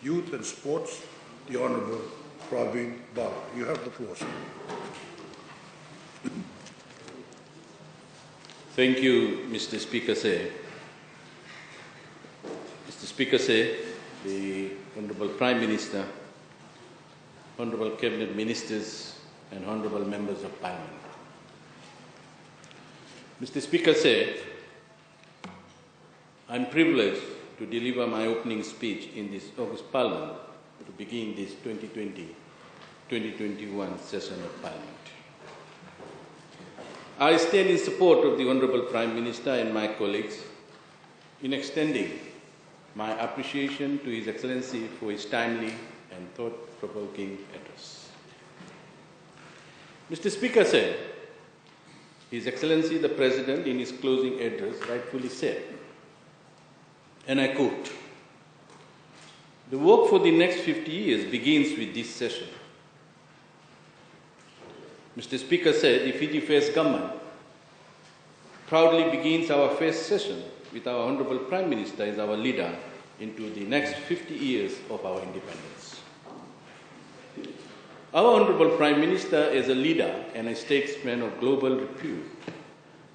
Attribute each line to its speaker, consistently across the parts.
Speaker 1: Youth and Sports, the Honourable Parveen Bala. You have the floor, sir.
Speaker 2: Thank you, Mr. Speaker, sir. Mr. Speaker, sir, the Honourable Prime Minister, Honourable Cabinet Ministers, and Honourable Members of Parliament. Mr. Speaker, sir, I am privileged to deliver my opening speech in this August Parliament to begin this 2020-2021 session of Parliament. I stand in support of the Honourable Prime Minister and my colleagues in extending my appreciation to His Excellency for his timely and thought-provoking address. Mr. Speaker, sir, His Excellency the President in his closing address rightfully said, and I quote, "The work for the next 50 years begins with this session." Mr. Speaker said, the Fiji First Government proudly begins our first session with our Honourable Prime Minister as our leader into the next 50 years of our independence. Our Honourable Prime Minister is a leader and a statesman of global repute,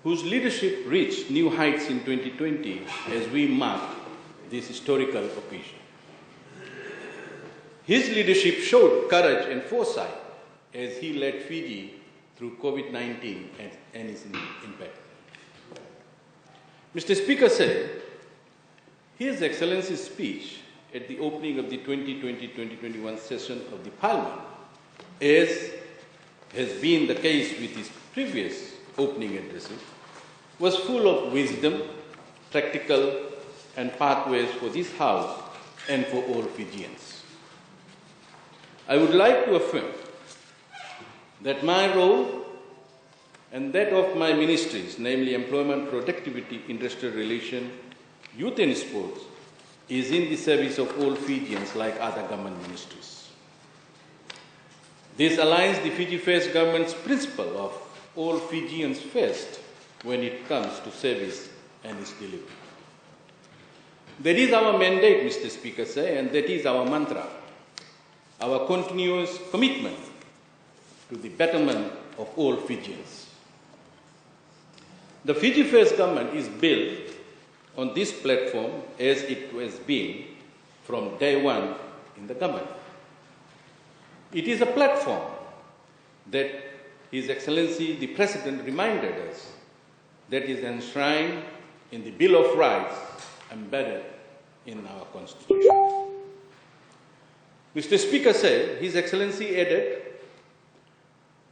Speaker 2: whose leadership reached new heights in 2020 as we mark this historical occasion. His leadership showed courage and foresight as he led Fiji through COVID-19 and its impact. Mr. Speaker said, His Excellency's speech at the opening of the 2020-2021 session of the Parliament, as has been the case with his previous opening addresses, was full of wisdom, practical, and pathways for this House and for all Fijians. I would like to affirm that my role and that of my ministries, namely Employment, Productivity, Industrial Relations, Youth and Sports, is in the service of all Fijians like other government ministries. This aligns the Fiji First Government's principle of all Fijians first when it comes to service and its delivery. That is our mandate, Mr. Speaker, sir, and that is our mantra, our continuous commitment to the betterment of all Fijians. The Fiji First Government is built on this platform as it has been from day one in the government. It is a platform that His Excellency the President reminded us that is enshrined in the Bill of Rights embedded in our Constitution. Mr. Speaker said, His Excellency added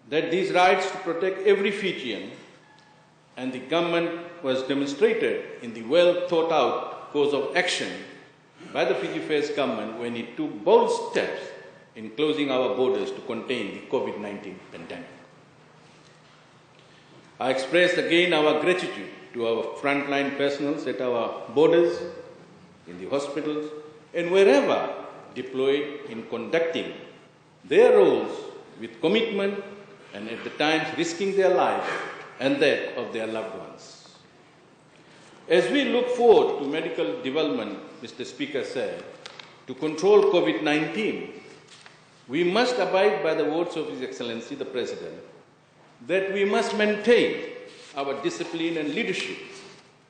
Speaker 2: that these rights to protect every Fijian and the government was demonstrated in the well-thought-out course of action by the Fiji First Government when it took bold steps in closing our borders to contain the COVID-19 pandemic. I express again our gratitude to our frontline personnel at our borders, in the hospitals, and wherever deployed in conducting their roles with commitment and at the times risking their life and that of their loved ones. As we look forward to medical development, Mr. Speaker said, to control COVID-19, we must abide by the words of His Excellency the President, that we must maintain our discipline and leadership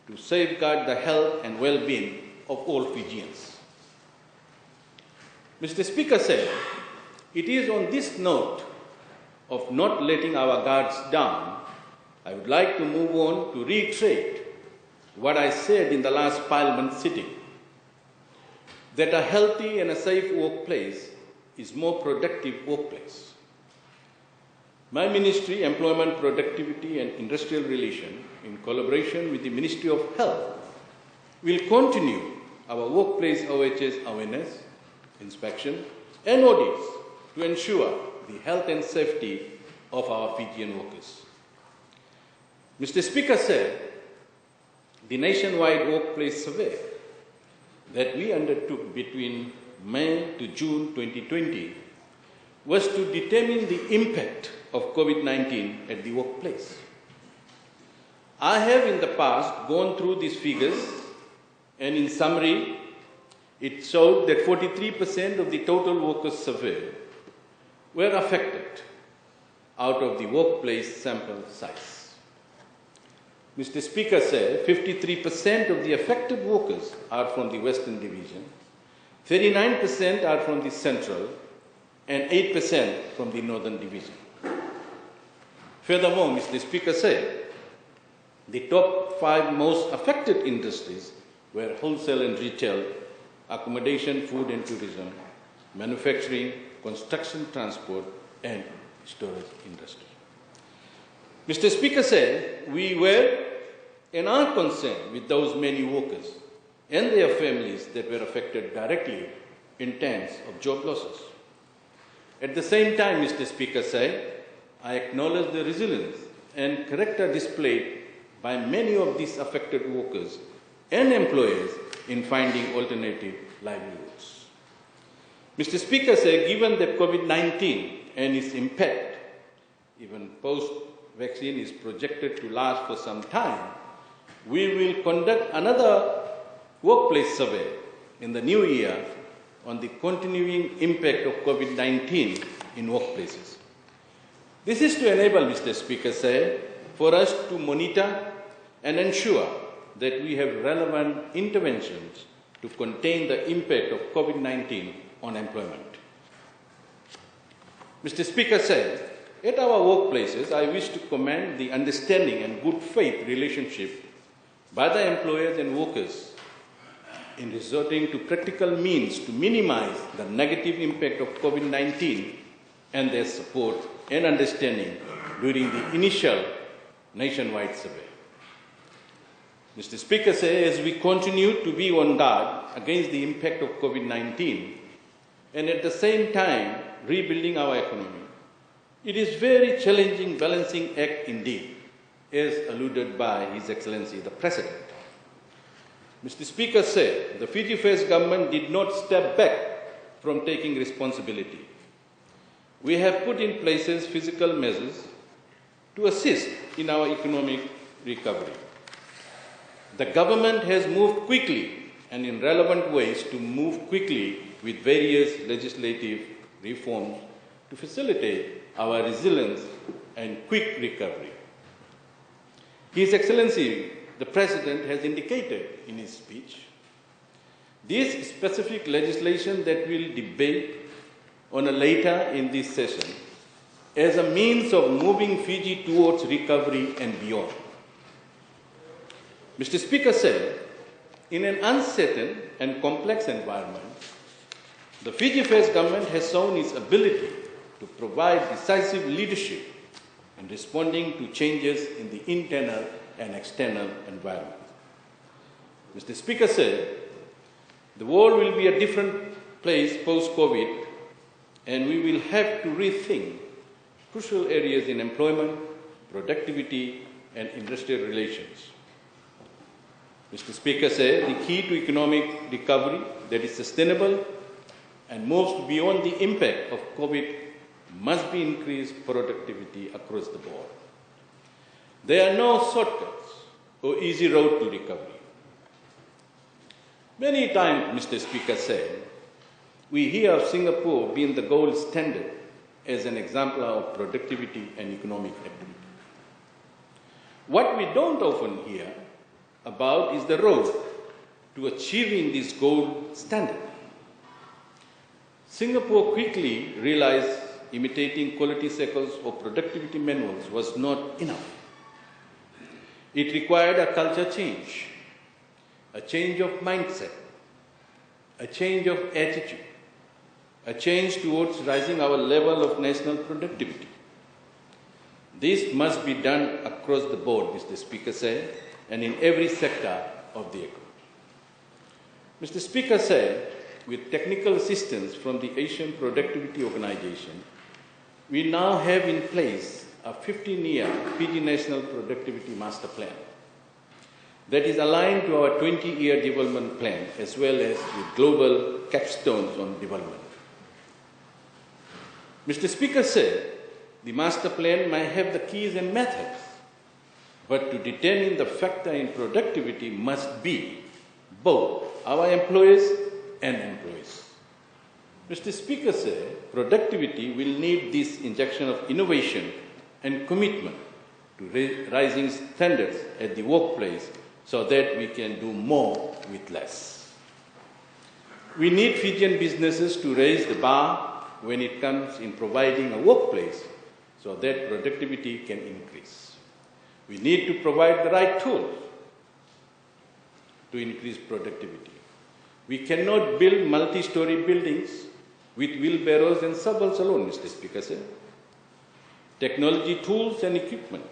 Speaker 2: to safeguard the health and well-being of all Fijians. Mr. Speaker said, it is on this note of not letting our guards down, I would like to move on to reiterate what I said in the last Parliament sitting, that a healthy and a safe workplace is more productive workplace. My ministry, Employment, Productivity and Industrial Relations, in collaboration with the Ministry of Health, will continue our workplace OHS awareness, inspection and audits to ensure the health and safety of our Fijian workers. Mr. Speaker said, the nationwide workplace survey that we undertook between May to June 2020 was to determine the impact of COVID-19 at the workplace. I have in the past gone through these figures, and in summary, It showed that 43% of the total workers surveyed were affected out of the workplace sample size. Mr. Speaker said 53% of the affected workers are from the Western Division, 39% are from the Central, and 8% from the Northern Division. Furthermore, Mr. Speaker said the top 5 most affected industries were wholesale and retail, accommodation, food and tourism, manufacturing, construction, transport, and storage industry. Mr. Speaker said we were and are concerned with those many workers and their families that were affected directly in terms of job losses. At the same time, Mr. Speaker said, I acknowledge the resilience and character displayed by many of these affected workers and employers in finding alternative livelihoods. Mr. Speaker said, given that COVID-19 and its impact, even post-vaccine, is projected to last for some time, we will conduct another workplace survey in the new year on the continuing impact of COVID-19 in workplaces. This is to enable, Mr. Speaker said, for us to monitor and ensure that we have relevant interventions to contain the impact of COVID-19 on employment. Mr. Speaker said, at our workplaces, I wish to commend the understanding and good faith relationship by the employers and workers in resorting to practical means to minimize the negative impact of COVID-19 and their support and understanding during the initial nationwide survey. Mr. Speaker says, as we continue to be on guard against the impact of COVID-19 and at the same time rebuilding our economy, it is very challenging balancing act indeed, as alluded by His Excellency the President. Mr. Speaker said the Fijivillage government did not step back from taking responsibility. We have put in place physical measures to assist in our economic recovery. The government has moved quickly and in relevant ways to move quickly with various legislative reforms to facilitate our resilience and quick recovery. His Excellency the President has indicated in his speech this specific legislation that we'll debate on a later in this session as a means of moving Fiji towards recovery and beyond. Mr. Speaker said, in an uncertain and complex environment, the Fijivillage government has shown its ability to provide decisive leadership in responding to changes in the internal and external environment. Mr. Speaker said, the world will be a different place post-COVID, and we will have to rethink crucial areas in employment, productivity, and industrial relations. Mr. Speaker said, the key to economic recovery that is sustainable and moves beyond the impact of COVID must be increased productivity across the board. There are no shortcuts or easy road to recovery. Many times, Mr. Speaker said, we hear of Singapore being the gold standard as an example of productivity and economic activity. What we don't often hear about is the road to achieving this gold standard. Singapore quickly realized imitating quality cycles or productivity manuals was not enough. It required a culture change, a change of mindset, a change of attitude, a change towards rising our level of national productivity. This must be done across the board, Mr. Speaker said, and in every sector of the economy. Mr. Speaker said, with technical assistance from the Asian Productivity Organization, we now have in place a 15-year Fiji National Productivity Master Plan that is aligned to our 20-year development plan as well as with global capstones on development. Mr. Speaker said the master plan may have the keys and methods, but to determine the factor in productivity must be both our employers and employees. Mr. Speaker said productivity will need this injection of innovation and commitment to rising standards at the workplace so that we can do more with less. We need Fijian businesses to raise the bar when it comes in providing a workplace so that productivity can increase. We need to provide the right tools to increase productivity. We cannot build multi-story buildings with wheelbarrows and shovels alone, Mr. Speaker said. Technology tools and equipment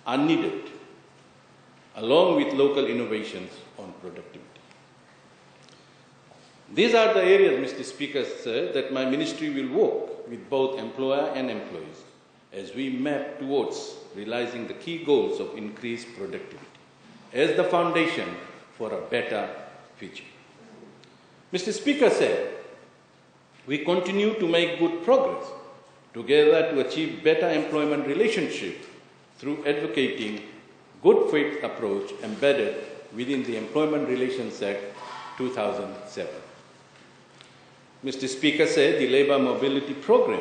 Speaker 2: are needed, along with local innovations on productivity. These are the areas, Mr. Speaker said, that my ministry will work with both employer and employees as we map towards realizing the key goals of increased productivity as the foundation for a better future. Mr. Speaker said, we continue to make good progress together to achieve better employment relationships through advocating good faith approach embedded within the Employment Relations Act 2007. Mr. Speaker said the Labour Mobility Program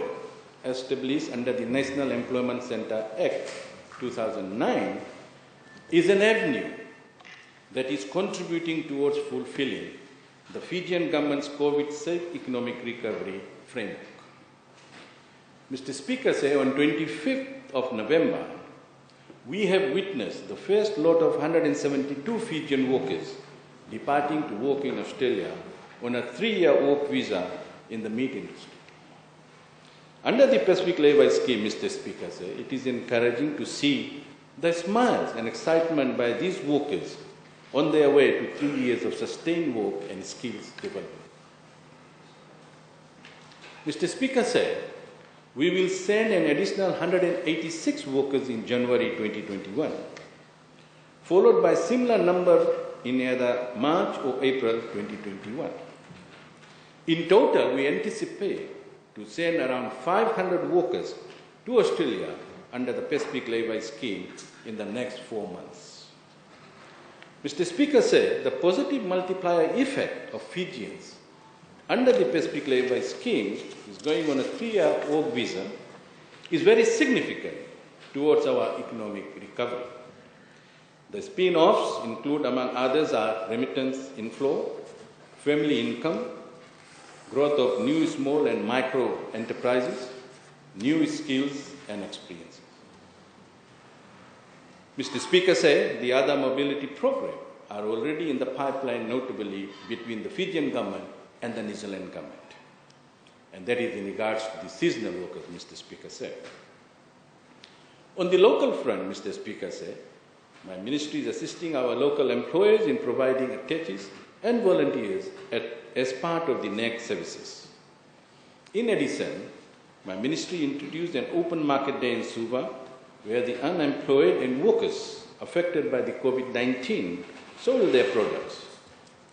Speaker 2: established under the National Employment Centre Act 2009 is an avenue that is contributing towards fulfilling the Fijian government's COVID-safe economic recovery framework. Mr. Speaker said on 25th of November, we have witnessed the first lot of 172 Fijian workers departing to work in Australia on a 3-year work visa in the meat industry. Under the Pacific Labour Scheme, Mr. Speaker said, it is encouraging to see the smiles and excitement by these workers on their way to 3 years of sustained work and skills development. Mr. Speaker said, we will send an additional 186 workers in January 2021, followed by similar number in either March or April 2021. In total, we anticipate to send around 500 workers to Australia under the Pacific Labour Scheme in the next 4 months. Mr. Speaker said the positive multiplier effect of Fijians under the Pacific Labour Scheme is going on a 3-year work visa is very significant towards our economic recovery. The spin-offs include, among others, are remittance inflow, family income, growth of new small and micro enterprises, new skills and experiences. Mr. Speaker said the other mobility programs are already in the pipeline, notably between the Fijian government and the New Zealand government. And that is in regards to the seasonal workers, Mr. Speaker said. On the local front, Mr. Speaker said, my ministry is assisting our local employers in providing attaches and volunteers as part of the NEC services. In addition, my ministry introduced an open market day in Suva where the unemployed and workers affected by the COVID-19 sold their products.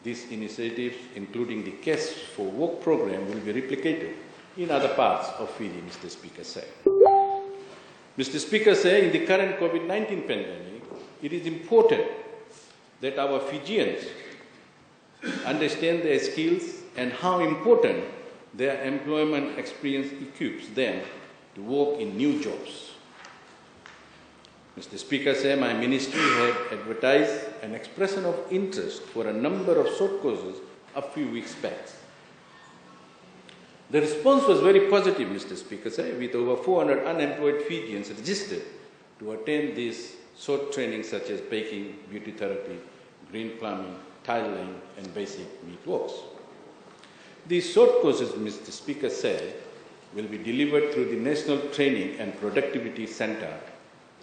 Speaker 2: These initiatives, including the Cash for Work program, will be replicated in other parts of Fiji, Mr. Speaker said. Mr. Speaker said, in the current COVID-19 pandemic, it is important that our Fijians understand their skills and how important their employment experience equips them to work in new jobs. Mr. Speaker said, my ministry had advertised an expression of interest for a number of short courses a few weeks back. The response was very positive, Mr. Speaker said, with over 400 unemployed Fijians registered to attend these short trainings such as baking, beauty therapy, green plumbing, tile laying, and basic meat works. These short courses, Mr. Speaker said, will be delivered through the National Training and Productivity Centre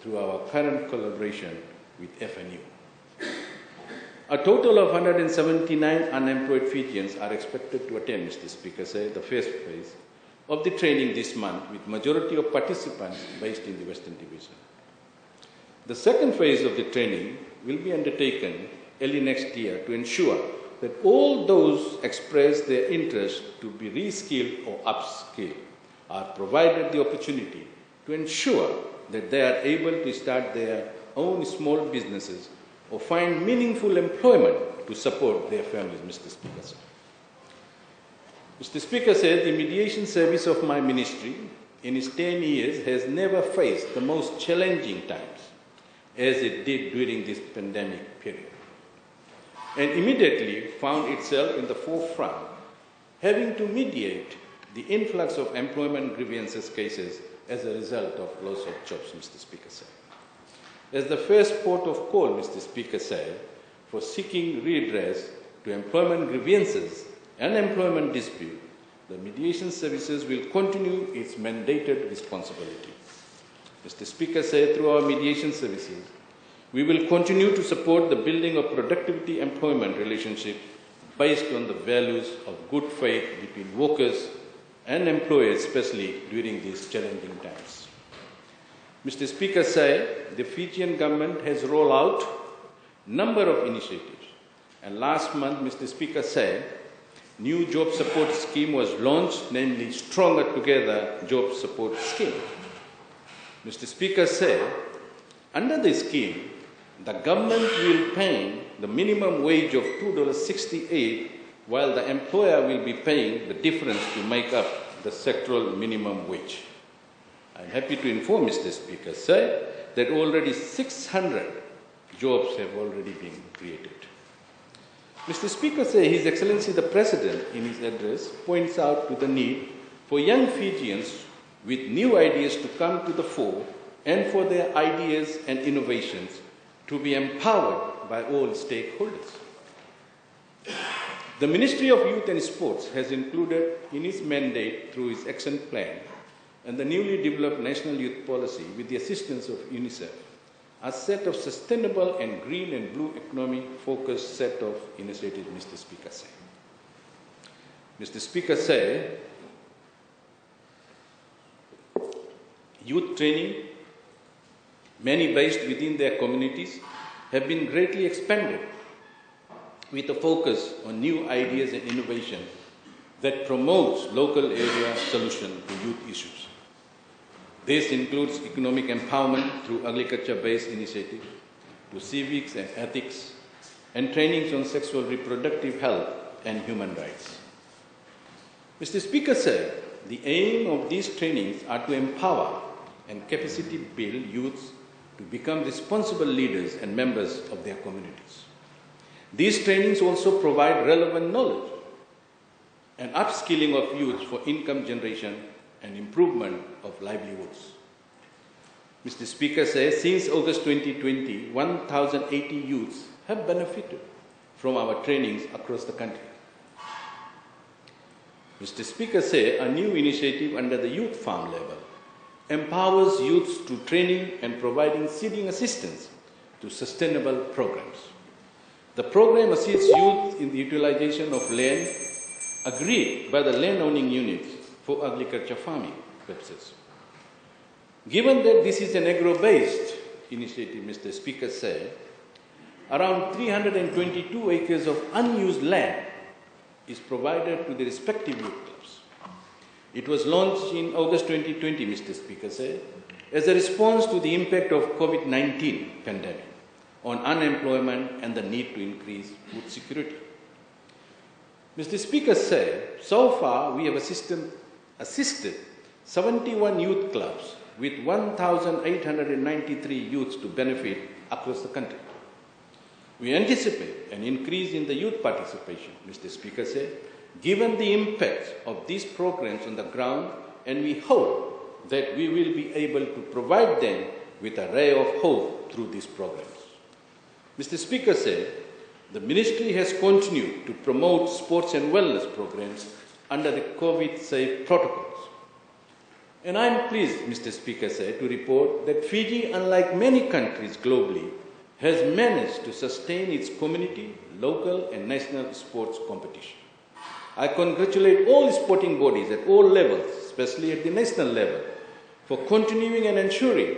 Speaker 2: through our current collaboration with FNU. A total of 179 unemployed Fijians are expected to attend, Mr. Speaker said, the first phase of the training this month, with majority of participants based in the Western Division. The second phase of the training will be undertaken early next year to ensure that all those express their interest to be reskilled or upskilled are provided the opportunity to ensure that they are able to start their own small businesses or find meaningful employment to support their families, Mr. Speaker. Mr. Speaker said the mediation service of my ministry in its 10 years has never faced the most challenging times as it did during this pandemic period, and immediately found itself in the forefront, having to mediate the influx of employment grievances cases as a result of loss of jobs, Mr. Speaker said. As the first port of call, Mr. Speaker said, for seeking redress to employment grievances and employment dispute, the mediation services will continue its mandated responsibility. Mr. Speaker said, through our mediation services, we will continue to support the building of productivity employment relationships based on the values of good faith between workers and employers, especially during these challenging times. Mr. Speaker said, the Fijian government has rolled out a number of initiatives, and last month, Mr. Speaker said, new job support scheme was launched, namely Stronger Together Job Support Scheme. Mr. Speaker said, under this scheme, the government will pay the minimum wage of $2.68, while the employer will be paying the difference to make up the sectoral minimum wage. I'm happy to inform Mr. Speaker, sir, that already 600 jobs have already been created. Mr. Speaker, sir, His Excellency the President in his address points out to the need for young Fijians with new ideas to come to the fore and for their ideas and innovations to be empowered by all stakeholders. The Ministry of Youth and Sports has included in its mandate through its action plan and the newly developed National Youth Policy with the assistance of UNICEF a set of sustainable and green and blue economy focused set of initiatives, Mr. Speaker said. Mr. Speaker said, youth training, many based within their communities, have been greatly expanded with a focus on new ideas and innovation that promotes local area solution to youth issues. This includes economic empowerment through agriculture-based initiatives, to civics and ethics, and trainings on sexual reproductive health and human rights. Mr. Speaker said, the aim of these trainings are to empower and capacity build youths to become responsible leaders and members of their communities. These trainings also provide relevant knowledge and upskilling of youth for income generation and improvement of livelihoods. Mr. Speaker says, since August 2020, 1,080 youths have benefited from our trainings across the country. Mr. Speaker says, a new initiative under the Youth Farm level empowers youths to training and providing seeding assistance to sustainable programs. The program assists youth in the utilization of land agreed by the land-owning units for agriculture farming purposes. Given that this is an agro-based initiative, Mr. Speaker said, around 322 acres of unused land is provided to the respective youth clubs. It was launched in August 2020, Mr. Speaker said, as a response to the impact of COVID-19 pandemic on unemployment and the need to increase food security. Mr. Speaker said, so far we have assisted 71 youth clubs with 1,893 youths to benefit across the country. We anticipate an increase in the youth participation, Mr. Speaker said, given the impact of these programs on the ground, and we hope that we will be able to provide them with a ray of hope through these programs. Mr. Speaker said, the Ministry has continued to promote sports and wellness programs under the COVID-safe protocols. And I am pleased, Mr. Speaker said, to report that Fiji, unlike many countries globally, has managed to sustain its community, local and national sports competition. I congratulate all sporting bodies at all levels, especially at the national level, for continuing and ensuring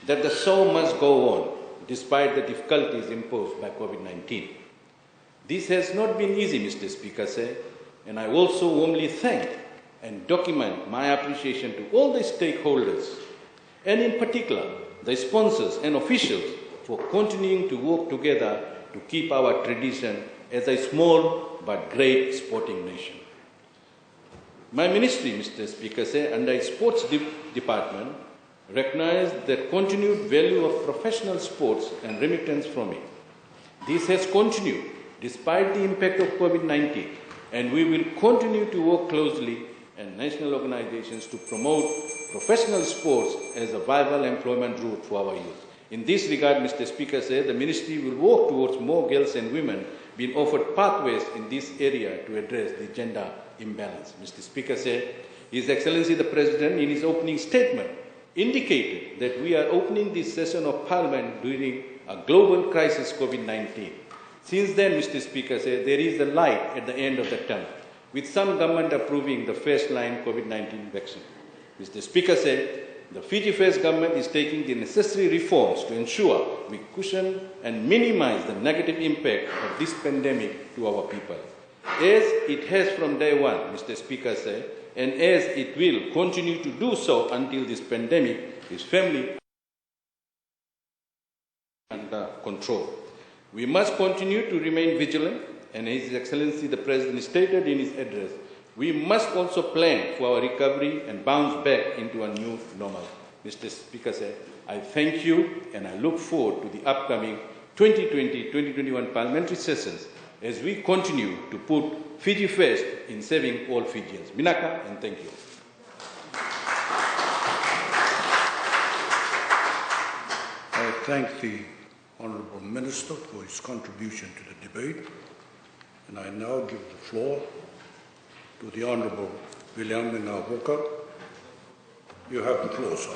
Speaker 2: that the show must go on despite the difficulties imposed by COVID-19. This has not been easy, Mr. Speaker said, and I also warmly thank and document my appreciation to all the stakeholders, and in particular the sponsors and officials for continuing to work together to keep our tradition as a small but great sporting nation. My ministry, Mr. Speaker, under its sports department, recognize the continued value of professional sports and remittance from it. This has continued despite the impact of COVID-19, and we will continue to work closely and national organizations to promote professional sports as a viable employment route for our youth. In this regard, Mr. Speaker, the Ministry will work towards more girls and women being offered pathways in this area to address the gender imbalance. Mr. Speaker, His Excellency the President, in his opening statement, indicated that we are opening this session of Parliament during a global crisis, COVID-19. Since then, Mr. Speaker, there is a light at the end of the tunnel, with some government approving the first-line COVID-19 vaccine. Mr. Speaker, the Fiji first government is taking the necessary reforms to ensure we cushion and minimize the negative impact of this pandemic to our people. As it has from day one, Mr. Speaker, and as it will continue to do so until this pandemic is firmly under control. We must continue to remain vigilant, and His Excellency the President stated in his address, we must also plan for our recovery and bounce back into a new normal. Mr. Speaker, I thank you and I look forward to the upcoming 2020-2021 parliamentary sessions as we continue to put Fiji first in saving all Fijians. Minaka, and thank you.
Speaker 1: I thank the Honourable Minister for his contribution to the debate, and I now give the floor to the Honourable William Ngā Woka. You have the floor, sir.